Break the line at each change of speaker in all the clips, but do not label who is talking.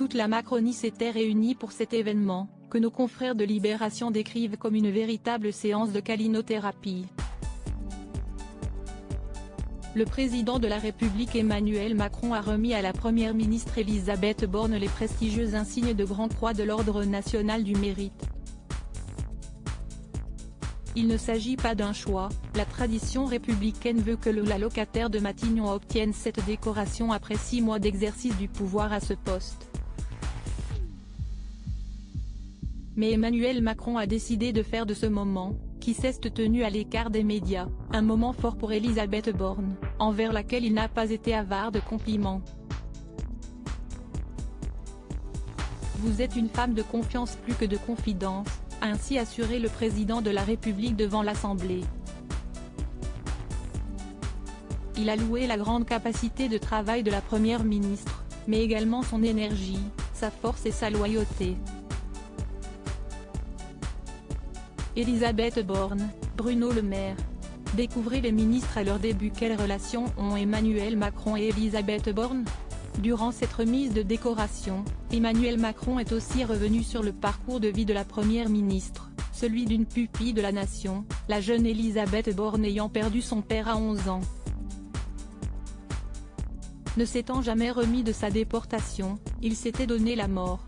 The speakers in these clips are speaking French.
Toute la Macronie s'était réunie pour cet événement, que nos confrères de Libération décrivent comme une véritable séance de calinothérapie. Le président de la République Emmanuel Macron a remis à la première ministre Elisabeth Borne les prestigieux insignes de Grand Croix de l'Ordre national du mérite. Il ne s'agit pas d'un choix, la tradition républicaine veut que la locataire de Matignon obtienne cette décoration après 6 mois d'exercice du pouvoir à ce poste. Mais Emmanuel Macron a décidé de faire de ce moment, qui s'est tenu à l'écart des médias, un moment fort pour Elisabeth Borne, envers laquelle il n'a pas été avare de compliments. Vous êtes une femme de confiance plus que de confidence, a ainsi assuré le président de la République devant l'Assemblée. Il a loué la grande capacité de travail de la première ministre, mais également son énergie, sa force et sa loyauté. Elisabeth Borne, Bruno Le Maire. Découvrez les ministres à leur début. Quelles relations ont Emmanuel Macron et Elisabeth Borne? Durant cette remise de décoration, Emmanuel Macron est aussi revenu sur le parcours de vie de la première ministre, celui d'une pupille de la nation, la jeune Elisabeth Borne ayant perdu son père à 11 ans. Ne s'étant jamais remis de sa déportation, il s'était donné la mort.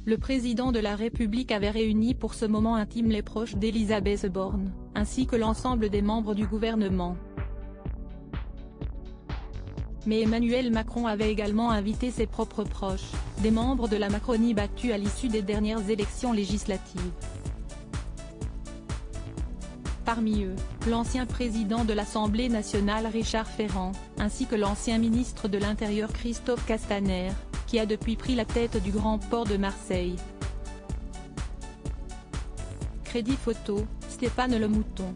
Le président de la République avait réuni pour ce moment intime les proches d'Elisabeth Borne, ainsi que l'ensemble des membres du gouvernement. Mais Emmanuel Macron avait également invité ses propres proches, des membres de la Macronie battus à l'issue des dernières élections législatives. Parmi eux, l'ancien président de l'Assemblée nationale Richard Ferrand, ainsi que l'ancien ministre de l'Intérieur Christophe Castaner, qui a depuis pris la tête du Grand Port de Marseille. Crédit photo, Stéphane Le Mouton.